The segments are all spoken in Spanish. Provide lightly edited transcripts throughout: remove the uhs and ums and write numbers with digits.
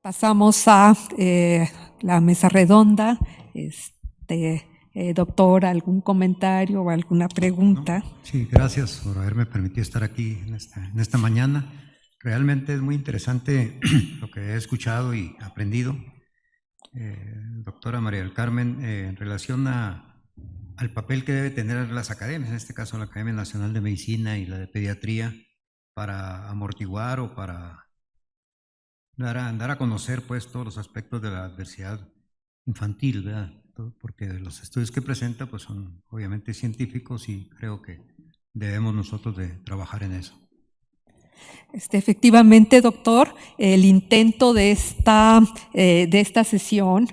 Pasamos a la mesa redonda. Doctor, ¿algún comentario o alguna pregunta? No, sí, gracias por haberme permitido estar aquí en esta mañana. Realmente es muy interesante lo que he escuchado y aprendido, doctora María del Carmen, en relación al papel que debe tener las academias, en este caso la Academia Nacional de Medicina y la de Pediatría, para amortiguar o para dar a conocer pues todos los aspectos de la adversidad infantil, ¿verdad? Porque los estudios que presenta pues son obviamente científicos y creo que debemos nosotros de trabajar en eso. Efectivamente, doctor, el intento de esta sesión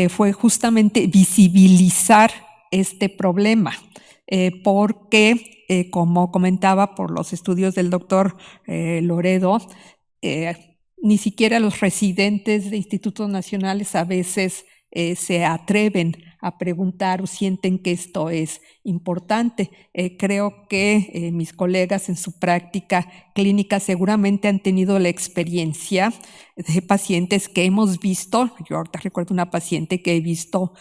fue justamente visibilizar este problema, porque, como comentaba por los estudios del doctor Loredo, ni siquiera los residentes de institutos nacionales a veces se atreven a preguntar o sienten que esto es importante. Creo que mis colegas en su práctica clínica seguramente han tenido la experiencia de pacientes que hemos visto. Yo ahorita recuerdo una paciente que he visto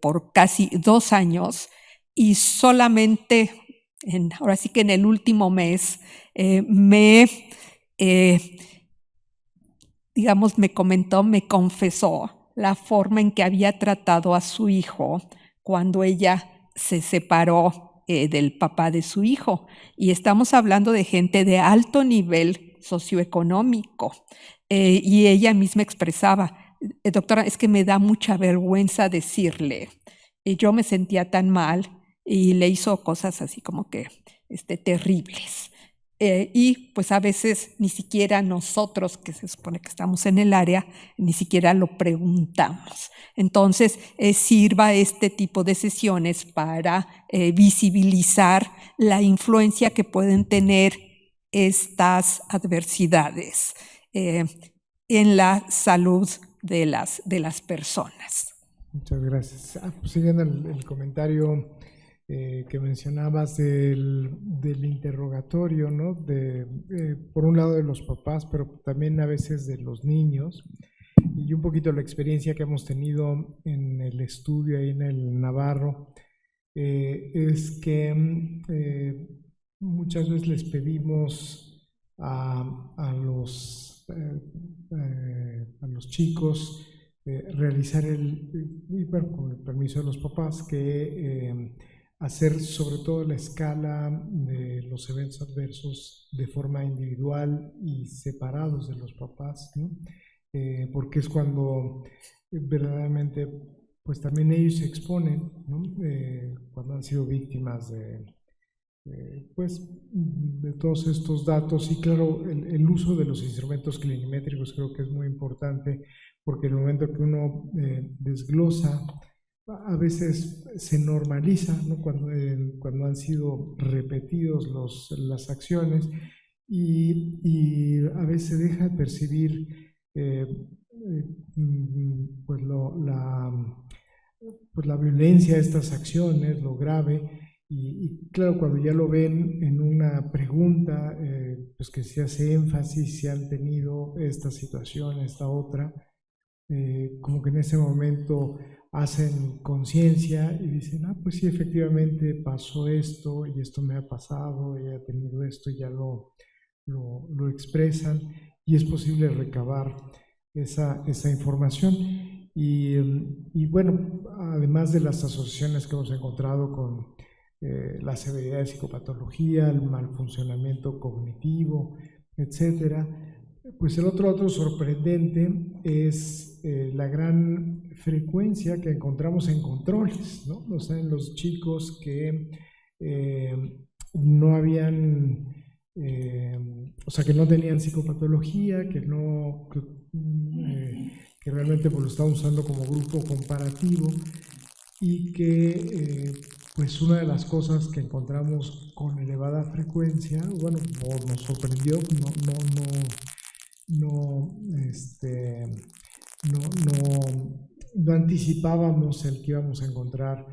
por casi 2 años y solamente, ahora sí que en el último mes, me comentó, me confesó la forma en que había tratado a su hijo cuando ella se separó del papá de su hijo. Y estamos hablando de gente de alto nivel socioeconómico. Y ella misma expresaba, doctora, es que me da mucha vergüenza decirle. Y yo me sentía tan mal y le hizo cosas así como que terribles. Y pues a veces ni siquiera nosotros, que se supone que estamos en el área, ni siquiera lo preguntamos. Entonces, sirva este tipo de sesiones para visibilizar la influencia que pueden tener estas adversidades en la salud de las personas. Muchas gracias. Pues siguiendo el comentario que mencionabas del interrogatorio, ¿no? Por un lado de los papás, pero también a veces de los niños, y un poquito la experiencia que hemos tenido en el estudio ahí en el Navarro, es que muchas veces les pedimos a los chicos realizar con el permiso de los papás, que hacer sobre todo la escala de los eventos adversos de forma individual y separados de los papás, ¿no? Porque es cuando verdaderamente pues también ellos se exponen, ¿no? Cuando han sido víctimas pues, de todos estos datos. Y claro, el uso de los instrumentos clinimétricos creo que es muy importante, porque en el momento que uno desglosa, a veces se normaliza, ¿no? Cuando han sido repetidos las acciones, y a veces se deja de percibir pues la violencia de estas acciones, lo grave. Y claro, cuando ya lo ven en una pregunta, pues que se hace énfasis si han tenido esta situación, esta otra, como que en ese momento hacen conciencia y dicen, pues sí, efectivamente pasó esto y esto me ha pasado, y he tenido esto, y ya lo expresan, y es posible recabar esa información. Y bueno, además de las asociaciones que hemos encontrado con la severidad de psicopatología, el mal funcionamiento cognitivo, etcétera, pues el otro sorprendente es la gran frecuencia que encontramos en controles, ¿no? O sea, en los chicos que no habían, que no tenían psicopatología, que realmente pues lo estaban usando como grupo comparativo, y que pues una de las cosas que encontramos con elevada frecuencia, bueno, nos sorprendió, no anticipábamos el que íbamos a encontrar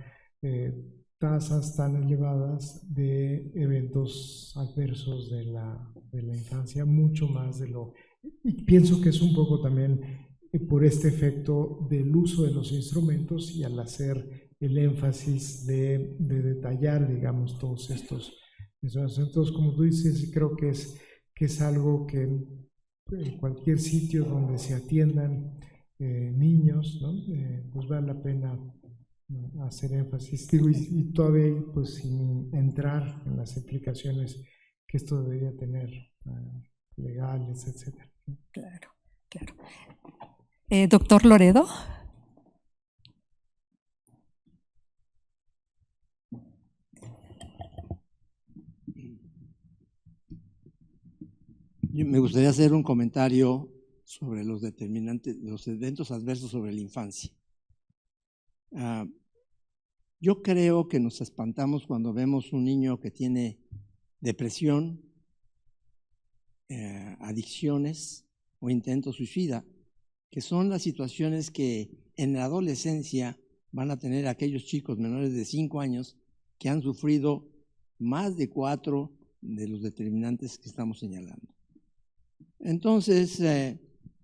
tasas tan elevadas de eventos adversos de la infancia, mucho más de lo... Y pienso que es un poco también por este efecto del uso de los instrumentos y al hacer el énfasis de detallar, digamos, todos estos instrumentos. Entonces, como tú dices, creo que es algo que en cualquier sitio donde se atiendan niños, ¿no? Pues vale la pena hacer énfasis. Digo, y todavía pues sin entrar en las implicaciones que esto debería tener, legales, etcétera. Claro, claro. Doctor Loredo. Me gustaría hacer un comentario sobre los determinantes, los eventos adversos sobre la infancia. Yo creo que nos espantamos cuando vemos un niño que tiene depresión, adicciones o intento suicida, que son las situaciones que en la adolescencia van a tener aquellos chicos menores de 5 años que han sufrido más de 4 de los determinantes que estamos señalando. Entonces,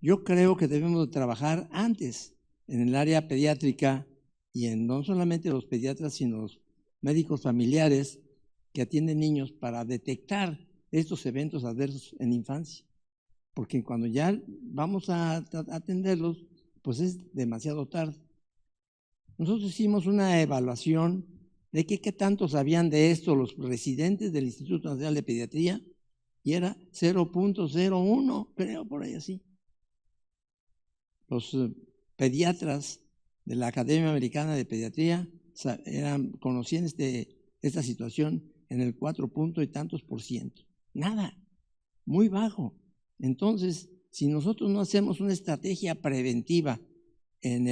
yo creo que debemos de trabajar antes en el área pediátrica y en no solamente los pediatras, sino los médicos familiares que atienden niños para detectar estos eventos adversos en la infancia. Porque cuando ya vamos a atenderlos, pues es demasiado tarde. Nosotros hicimos una evaluación de qué tanto sabían de esto los residentes del Instituto Nacional de Pediatría, y era 0.01, creo, por ahí así. Los pediatras de la Academia Americana de Pediatría conocían esta situación en el 4 y tantos %. Nada, muy bajo. Entonces, si nosotros no hacemos una estrategia preventiva en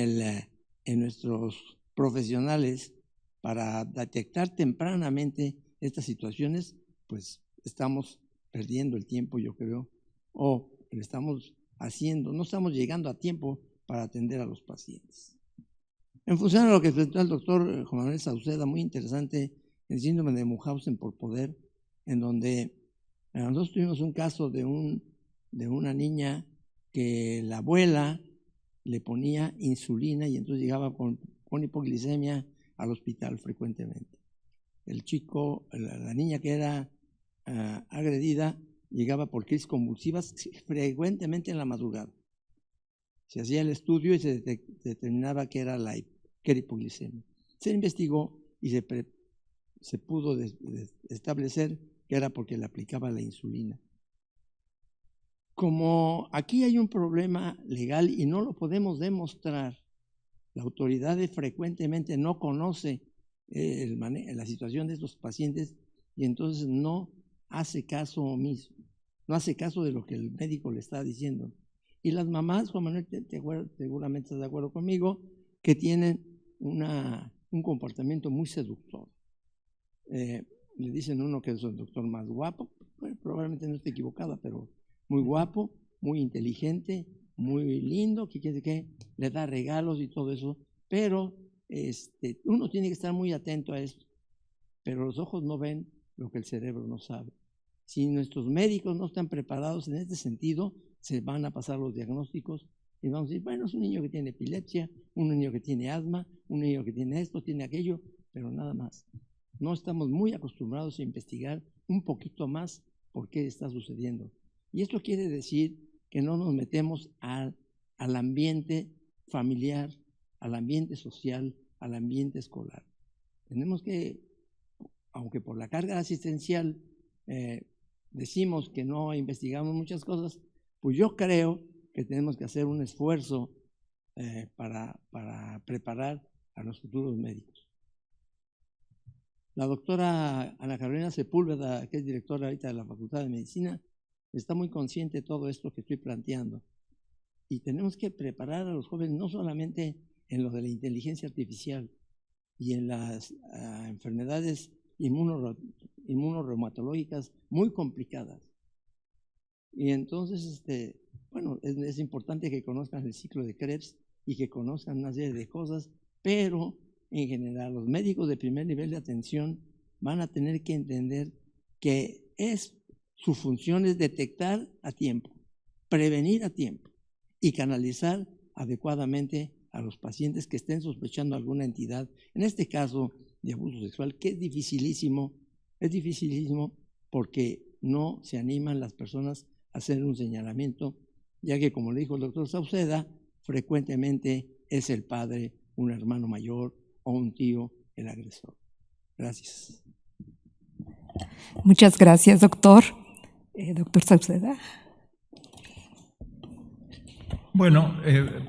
nuestros profesionales para detectar tempranamente estas situaciones, pues estamos perdiendo el tiempo, yo creo, o no estamos llegando a tiempo para atender a los pacientes. En función de lo que presentó el doctor Juan Manuel Sauceda, muy interesante, el síndrome de Munchausen por poder, en donde nosotros tuvimos un caso de una niña que la abuela le ponía insulina y entonces llegaba con hipoglicemia al hospital frecuentemente. El chico, la niña que era agredida, llegaba por crisis convulsivas frecuentemente en la madrugada. Se hacía el estudio y se determinaba que era hipoglicemia. Se investigó y se pudo establecer que era porque le aplicaba la insulina. Como aquí hay un problema legal y no lo podemos demostrar, la autoridad frecuentemente no conoce la situación de estos pacientes y entonces no hace caso omiso, no hace caso de lo que el médico le está diciendo. Y las mamás, Juan Manuel, seguramente estás de acuerdo conmigo, que tienen un comportamiento muy seductor. Le dicen uno que es el doctor más guapo, bueno, probablemente no esté equivocada, pero muy guapo, muy inteligente, muy lindo, que le da regalos y todo eso, pero uno tiene que estar muy atento a esto, pero los ojos no ven lo que el cerebro no sabe. Si nuestros médicos no están preparados en este sentido, se van a pasar los diagnósticos y vamos a decir, bueno, es un niño que tiene epilepsia, un niño que tiene asma, un niño que tiene esto, tiene aquello, pero nada más. No estamos muy acostumbrados a investigar un poquito más por qué está sucediendo. Y esto quiere decir que no nos metemos al ambiente familiar, al ambiente social, al ambiente escolar. Tenemos que, aunque por la carga asistencial decimos que no investigamos muchas cosas, pues yo creo que tenemos que hacer un esfuerzo para preparar a los futuros médicos. La doctora Ana Carolina Sepúlveda, que es directora ahorita de la Facultad de Medicina, está muy consciente de todo esto que estoy planteando. Y tenemos que preparar a los jóvenes no solamente en lo de la inteligencia artificial y en las enfermedades inmunorreumatológicas muy complicadas. Y entonces, bueno, es importante que conozcan el ciclo de Krebs y que conozcan una serie de cosas, pero en general los médicos de primer nivel de atención van a tener que entender que su función es detectar a tiempo, prevenir a tiempo y canalizar adecuadamente a los pacientes que estén sospechando alguna entidad, en este caso de abuso sexual, que es dificilísimo porque no se animan las personas a hacer un señalamiento, ya que, como le dijo el doctor Sauceda, frecuentemente es el padre, un hermano mayor o un tío el agresor. Gracias. Muchas gracias, doctor. Doctor Sauceda. Bueno,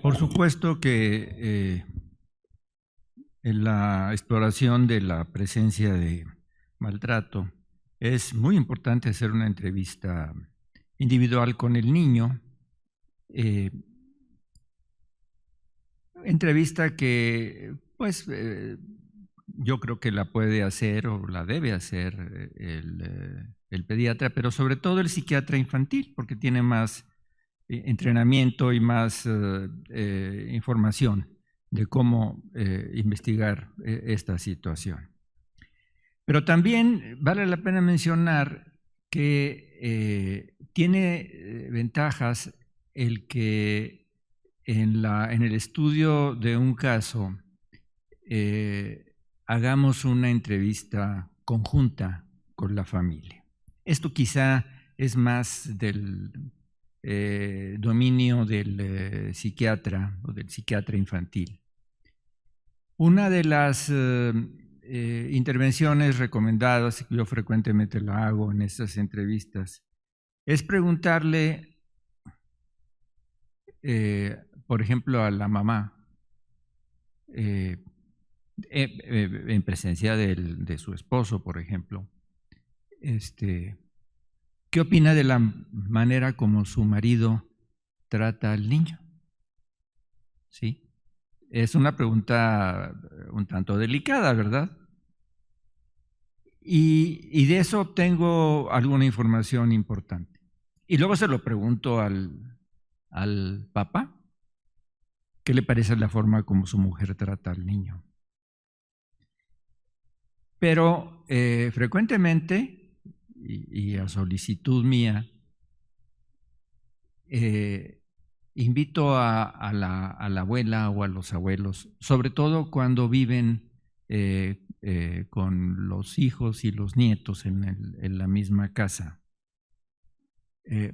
por supuesto que en la exploración de la presencia de maltrato es muy importante hacer una entrevista individual con el niño. Entrevista que, pues, yo creo que la puede hacer o la debe hacer el pediatra, pero sobre todo el psiquiatra infantil, porque tiene más entrenamiento y más información de cómo investigar esta situación. Pero también vale la pena mencionar que tiene ventajas el que en el estudio de un caso hagamos una entrevista conjunta con la familia. Esto quizá es más del dominio del psiquiatra o del psiquiatra infantil. Una de las intervenciones recomendadas, que yo frecuentemente la hago en estas entrevistas, es preguntarle, por ejemplo, a la mamá, en presencia de su esposo, por ejemplo, ¿qué opina de la manera como su marido trata al niño? ¿Sí? Es una pregunta un tanto delicada, ¿verdad? Y de eso tengo alguna información importante. Y luego se lo pregunto al papá, ¿qué le parece la forma como su mujer trata al niño? Pero frecuentemente, y a solicitud mía, invito a la abuela o a los abuelos, sobre todo cuando viven con los hijos y los nietos en la misma casa,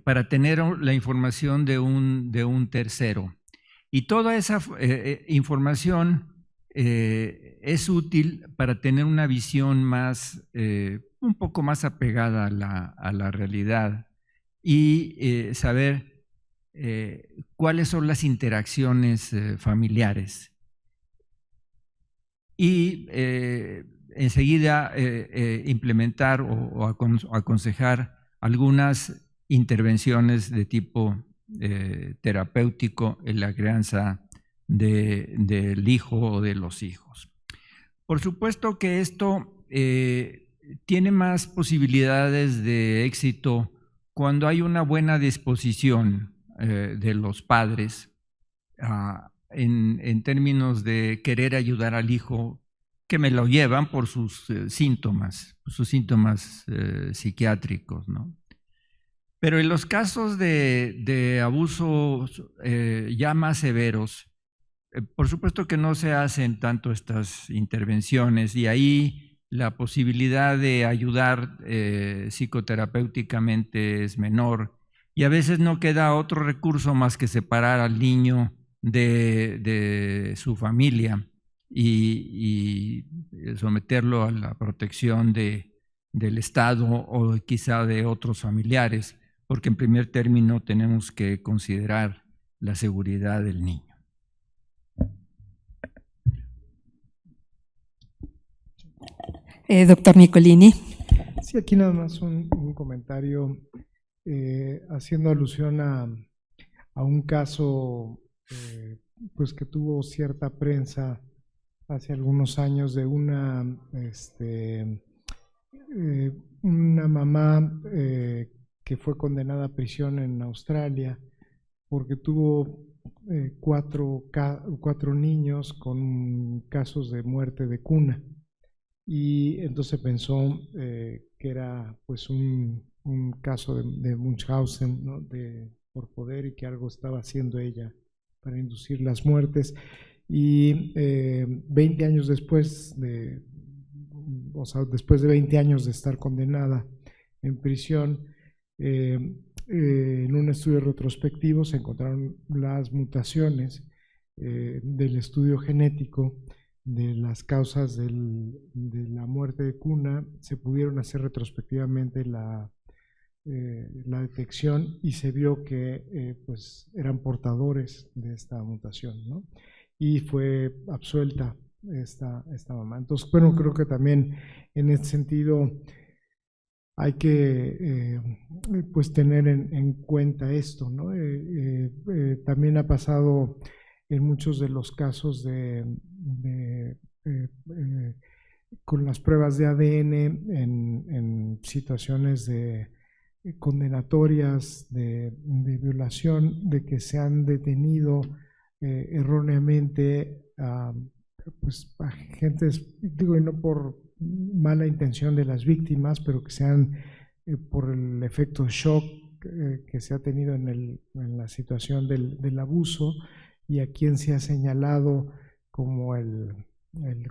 para tener la información de un tercero. Y toda esa información es útil para tener una visión más, un poco más apegada a la realidad y saber cuáles son las interacciones familiares. Y enseguida implementar o aconsejar algunas intervenciones de tipo terapéutico en la crianza del hijo o de los hijos. Por supuesto que esto tiene más posibilidades de éxito cuando hay una buena disposición de los padres en términos de querer ayudar al hijo, que me lo llevan por sus síntomas psiquiátricos, ¿no? Pero en los casos de abusos ya más severos, por supuesto que no se hacen tanto estas intervenciones y ahí la posibilidad de ayudar psicoterapéuticamente es menor y a veces no queda otro recurso más que separar al niño de su familia y someterlo a la protección del Estado o quizá de otros familiares, porque en primer término tenemos que considerar la seguridad del niño. Doctor Nicolini. Sí, aquí nada más un comentario haciendo alusión a un caso pues que tuvo cierta prensa hace algunos años de una mamá que fue condenada a prisión en Australia porque tuvo cuatro niños con casos de muerte de cuna. Y entonces pensó que era pues un caso de Munchausen, ¿no? Por poder y que algo estaba haciendo ella para inducir las muertes. Y 20 años después después de 20 años de estar condenada en prisión, en un estudio retrospectivo se encontraron las mutaciones del estudio genético de las causas de la muerte de cuna. Se pudieron hacer retrospectivamente la detección y se vio que pues eran portadores de esta mutación, ¿no? Y fue absuelta esta mamá. Entonces, bueno, creo que también en este sentido hay que pues tener en cuenta esto, ¿no? También ha pasado en muchos de los casos con las pruebas de ADN en situaciones de condenatorias de violación, de que se han detenido erróneamente a agentes, digo, y no por mala intención de las víctimas, pero que sean por el efecto shock que se ha tenido en la situación del abuso, y a quien se ha señalado como el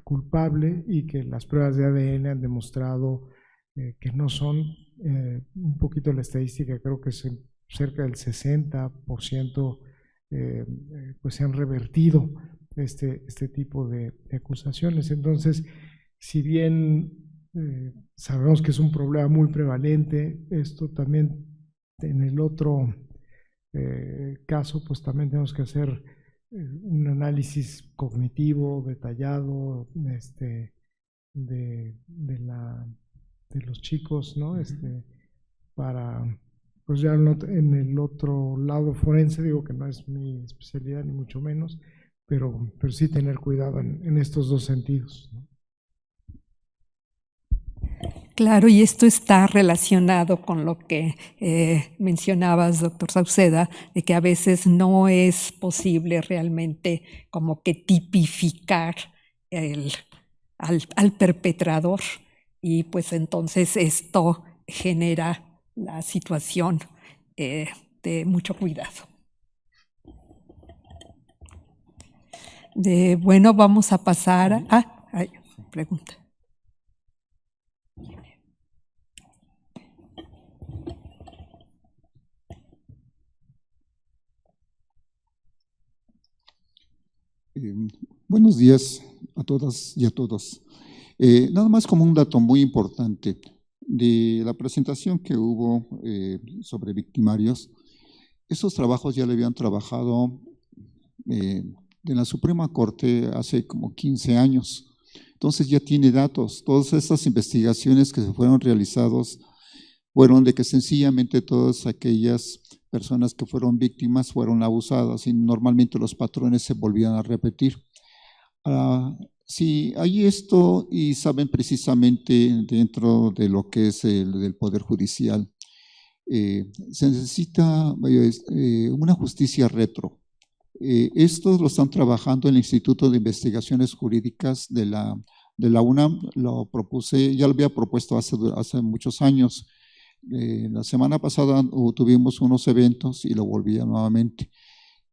culpable, y que las pruebas de ADN han demostrado que no son, un poquito la estadística, creo que es cerca del 60%, pues se han revertido este tipo de acusaciones. Entonces, si bien sabemos que es un problema muy prevalente, esto también en el otro caso, pues también tenemos que hacer un análisis cognitivo detallado de los chicos, ¿no? Para, pues ya en el otro lado forense, digo que no es mi especialidad ni mucho menos, pero sí tener cuidado en estos dos sentidos, ¿no? Claro, y esto está relacionado con lo que mencionabas, doctor Sauceda, de que a veces no es posible realmente como que tipificar al perpetrador, y pues entonces esto genera la situación de mucho cuidado. Bueno, vamos a pasar a... pregunta. Buenos días a todas y a todos. Nada más como un dato muy importante de la presentación que hubo sobre victimarios. Esos trabajos ya le habían trabajado en la Suprema Corte hace como 15 años. Entonces ya tiene datos. Todas estas investigaciones que se fueron realizadas fueron de que sencillamente todas aquellas personas que fueron víctimas fueron abusadas y normalmente los patrones se volvían a repetir. Sí, hay esto, y saben precisamente dentro de lo que es del Poder Judicial, se necesita una justicia retro. Estos lo están trabajando en el Instituto de Investigaciones Jurídicas de la UNAM. Lo propuse, ya lo había propuesto hace muchos años. La semana pasada tuvimos unos eventos y lo volví nuevamente.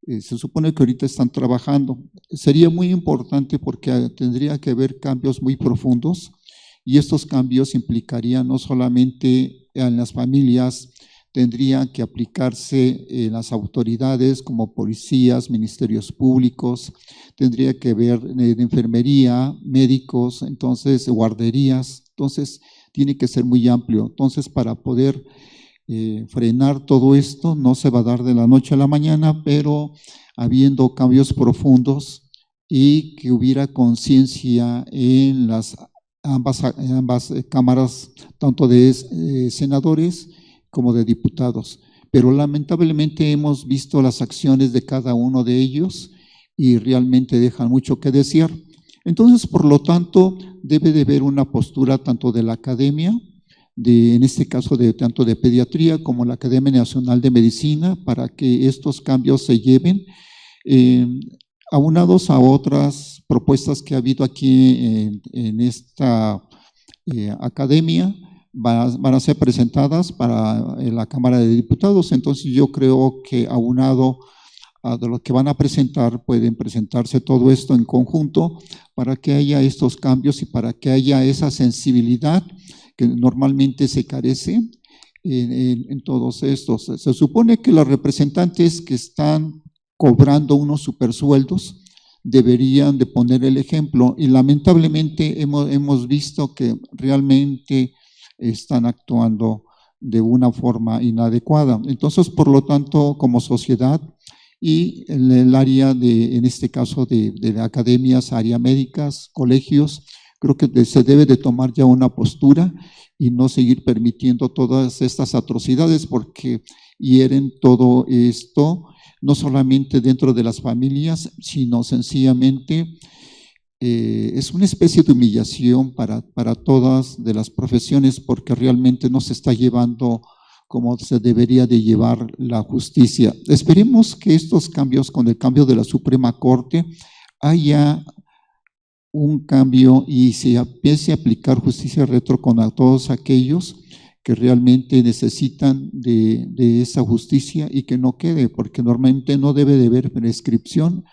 Se supone que ahorita están trabajando. Sería muy importante porque tendría que haber cambios muy profundos, y estos cambios implicarían no solamente en las familias, tendrían que aplicarse en las autoridades como policías, ministerios públicos, tendría que ver de enfermería, médicos, entonces guarderías. Entonces tiene que ser muy amplio. Entonces, para poder frenar todo esto no se va a dar de la noche a la mañana, pero habiendo cambios profundos y que hubiera conciencia en ambas cámaras, tanto de senadores como de diputados. Pero lamentablemente hemos visto las acciones de cada uno de ellos y realmente dejan mucho que desear. Entonces, por lo tanto, debe de haber una postura tanto de la academia, en este caso tanto de pediatría como la Academia Nacional de Medicina, para que estos cambios se lleven, aunados a otras propuestas que ha habido aquí en esta academia, van a ser presentadas para la Cámara de Diputados. Entonces yo creo que aunado de lo que van a presentar, pueden presentarse todo esto en conjunto para que haya estos cambios y para que haya esa sensibilidad que normalmente se carece en todos estos. Se supone que los representantes que están cobrando unos supersueldos deberían de poner el ejemplo y lamentablemente hemos visto que realmente están actuando de una forma inadecuada. Entonces, por lo tanto, como sociedad y en el área en este caso de academias, área médicas, colegios, creo que se debe de tomar ya una postura y no seguir permitiendo todas estas atrocidades porque hieren todo esto, no solamente dentro de las familias, sino sencillamente es una especie de humillación para todas de las profesiones porque realmente no se está llevando como se debería de llevar la justicia. Esperemos que estos cambios, con el cambio de la Suprema Corte, haya un cambio y se empiece a aplicar justicia retro con todos aquellos que realmente necesitan de esa justicia y que no quede, porque normalmente no debe de haber prescripción.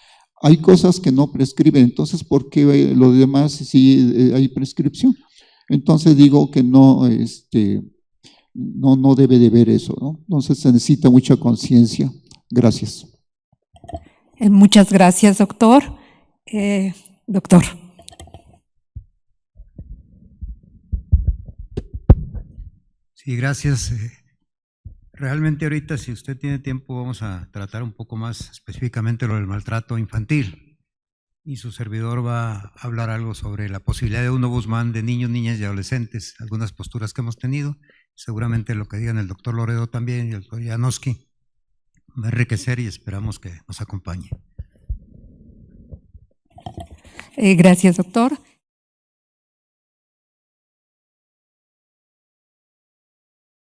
Hay cosas que no prescriben, entonces ¿por qué lo demás sí hay prescripción? Entonces digo que no, no debe de haber eso, ¿no? Entonces se necesita mucha conciencia. Gracias. Muchas gracias, doctor. Doctor. Sí, gracias. Realmente ahorita, si usted tiene tiempo, vamos a tratar un poco más específicamente lo del maltrato infantil. Y su servidor va a hablar algo sobre la posibilidad de un ombudsman de niños, niñas y adolescentes, algunas posturas que hemos tenido. Seguramente lo que digan el doctor Loredo también y el doctor Janowski va a enriquecer y esperamos que nos acompañe. Gracias, doctor.